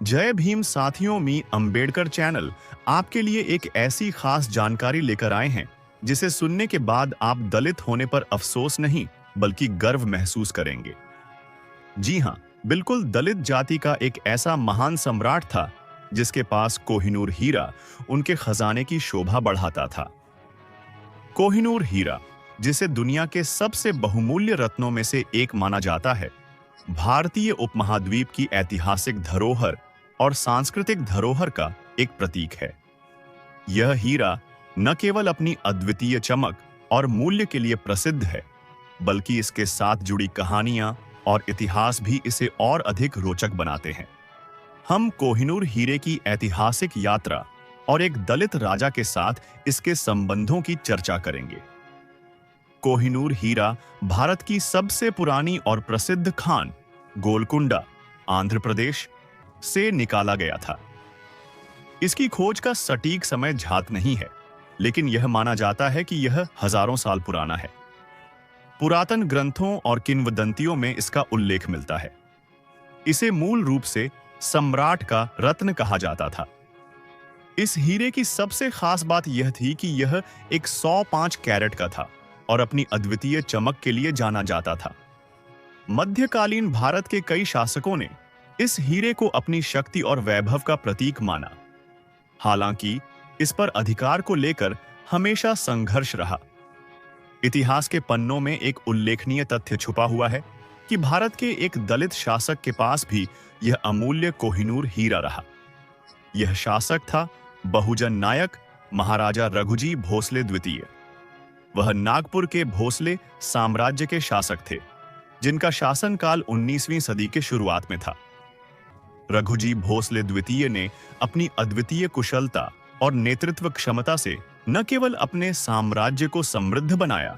जय भीम साथियों, मी अंबेडकर चैनल आपके लिए एक ऐसी खास जानकारी लेकर आए हैं जिसे सुनने के बाद आप दलित होने पर अफसोस नहीं बल्कि गर्व महसूस करेंगे। जी हाँ, बिल्कुल, दलित जाति का एक ऐसा महान सम्राट था जिसके पास कोहिनूर हीरा उनके खजाने की शोभा बढ़ाता था। कोहिनूर हीरा, जिसे दुनिया के सबसे बहुमूल्य रत्नों में से एक माना जाता है, भारतीय उपमहाद्वीप की ऐतिहासिक धरोहर और सांस्कृतिक धरोहर का एक प्रतीक है। यह हीरा न केवल अपनी अद्वितीय चमक और मूल्य के लिए प्रसिद्ध है, बल्कि इसके साथ जुड़ी कहानियां और इतिहास भी इसे और अधिक रोचक बनाते हैं। हम कोहिनूर हीरे की ऐतिहासिक यात्रा और एक दलित राजा के साथ इसके संबंधों की चर्चा करेंगे। कोहिनूर हीरा भारत की सबसे पुरानी और प्रसिद्ध खान गोलकुंडा, आंध्र प्रदेश से निकाला गया था। इसकी खोज का सटीक समय ज्ञात नहीं है, लेकिन यह माना जाता है कि यह हजारों साल पुराना है। पुरातन ग्रंथों और किंवदंतियों में इसका उल्लेख मिलता है। इसे मूल रूप से सम्राट का रत्न कहा जाता था। इस हीरे की सबसे खास बात यह थी कि यह 105 कैरेट का था और अपनी अद्वितीय चमक के लिए जाना जाता था। मध्यकालीन भारत के कई शासकों ने इस हीरे को अपनी शक्ति और वैभव का प्रतीक माना। हालांकि इस पर अधिकार को लेकर हमेशा संघर्ष रहा। इतिहास के पन्नों में एक उल्लेखनीय तथ्य छुपा हुआ है कि भारत के एक दलित शासक के पास भी यह अमूल्य कोहिनूर हीरा रहा। यह शासक था बहुजन नायक महाराजा रघुजी भोसले द्वितीय। वह नागपुर के भोसले साम्राज्य के शासक थे, जिनका शासनकाल 19वीं सदी के शुरुआत में था। रघुजी भोसले द्वितीय ने अपनी अद्वितीय कुशलता और नेतृत्व क्षमता से न केवल अपने साम्राज्य को समृद्ध बनाया,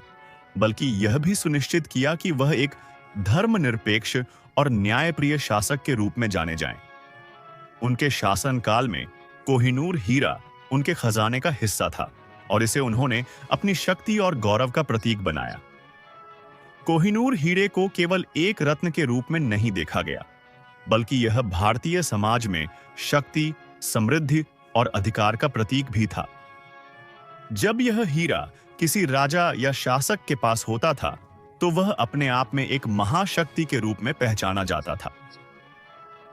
बल्कि यह भी सुनिश्चित किया कि वह एक धर्मनिरपेक्ष और न्यायप्रिय शासक के रूप में जाने जाएं। उनके शासनकाल में कोहिनूर हीरा उनके खजाने का हिस्सा था और इसे उन्होंने अपनी शक्ति और गौरव का प्रतीक बनाया। कोहिनूर हीरे को केवल एक रत्न के रूप में नहीं देखा गया, बल्कि यह भारतीय समाज में शक्ति, समृद्धि और अधिकार का प्रतीक भी था। जब यह हीरा किसी राजा या शासक के पास होता था, तो वह अपने आप में एक महाशक्ति के रूप में पहचाना जाता था।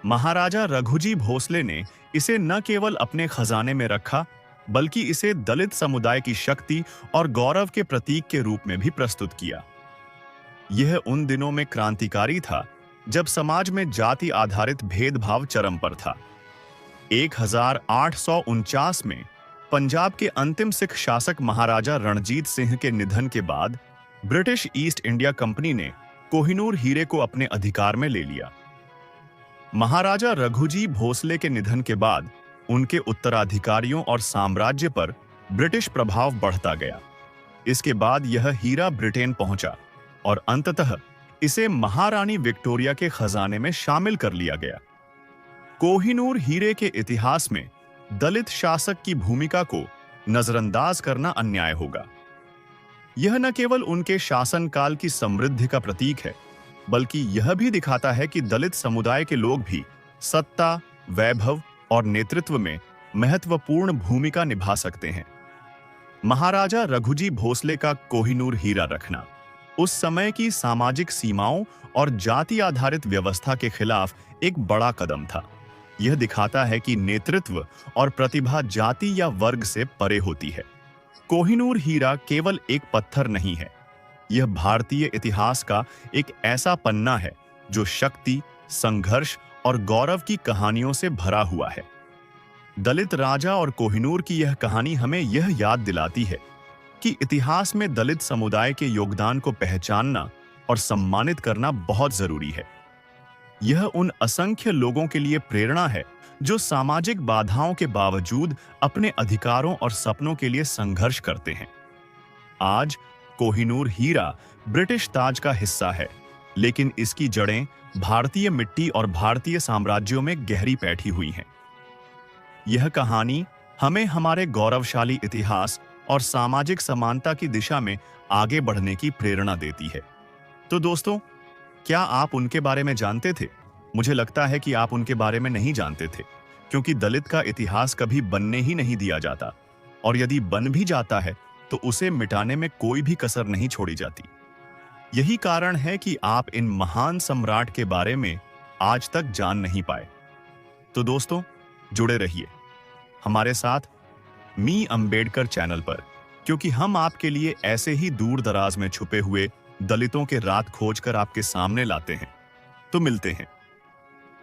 महाराजा रघुजी भोसले ने इसे न केवल अपने खजाने में रखा, बल्कि इसे दलित समुदाय की शक्ति और गौरव के प्रतीक के रूप में भी प्रस्तुत किया। यह उन दिनों में क्रांतिकारी था जब समाज में जाति आधारित भेदभाव चरम पर था। 1849 में पंजाब के अंतिम सिख शासक महाराजा रणजीत सिंह के निधन के बाद ब्रिटिश ईस्ट इंडिया कंपनी ने कोहिनूर हीरे को अपने अधिकार में ले लिया। महाराजा रघुजी भोसले के निधन के बाद उनके उत्तराधिकारियों और साम्राज्य पर ब्रिटिश प्रभाव बढ़ता गया। इसके बाद यह हीरा ब्रिटेन पहुंचा और अंततः इसे महारानी विक्टोरिया के खजाने में शामिल कर लिया गया। कोहिनूर हीरे के इतिहास में दलित शासक की भूमिका को नजरअंदाज करना अन्याय होगा। यह न केवल उनके शासनकाल की समृद्धि का प्रतीक है, बल्कि यह भी दिखाता है कि दलित समुदाय के लोग भी सत्ता, वैभव और नेतृत्व में महत्वपूर्ण भूमिका निभा सकते हैं। महाराजा रघुजी भोसले का कोहिनूर हीरा रखना उस समय की सामाजिक सीमाओं और जाति आधारित व्यवस्था के खिलाफ एक बड़ा कदम था। यह दिखाता है कि नेतृत्व और प्रतिभा जाति या वर्ग से परे होती है। कोहिनूर हीरा केवल एक पत्थर नहीं है, यह भारतीय इतिहास का एक ऐसा पन्ना है जो शक्ति, संघर्ष और गौरव की कहानियों से भरा हुआ है। दलित राजा और कोहिनूर की यह कहानी हमें यह याद दिलाती है कि इतिहास में दलित समुदाय के योगदान को पहचानना और सम्मानित करना बहुत जरूरी है। यह उन असंख्य लोगों के लिए प्रेरणा है जो सामाजिक बाधाओं के बावजूद अपने अधिकारों और सपनों के लिए संघर्ष करते हैं। आज कोहिनूर हीरा ब्रिटिश ताज का हिस्सा है, लेकिन इसकी जड़ें भारतीय मिट्टी और भारतीय साम्राज्यों में गहरी बैठी हुई हैं। यह कहानी हमें हमारे गौरवशाली इतिहास और सामाजिक समानता की दिशा में आगे बढ़ने की प्रेरणा देती है। तो दोस्तों, क्या आप उनके बारे में जानते थे? मुझे लगता है कि आप उनके बारे में नहीं जानते थे, क्योंकि दलित का इतिहास कभी बनने ही नहीं दिया जाता, और यदि बन भी जाता है तो उसे मिटाने में कोई भी कसर नहीं छोड़ी जाती। यही कारण है कि आप इन महान सम्राट के बारे में आज तक जान नहीं पाए। तो दोस्तों, जुड़े रहिए हमारे साथ मी अंबेडकर चैनल पर, क्योंकि हम आपके लिए ऐसे ही दूर दराज में छुपे हुए दलितों के राज खोजकर आपके सामने लाते हैं। तो मिलते हैं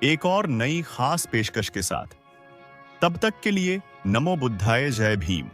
एक और नई खास पेशकश के साथ। तब तक के लिए नमो बुद्धाय, जय भीम।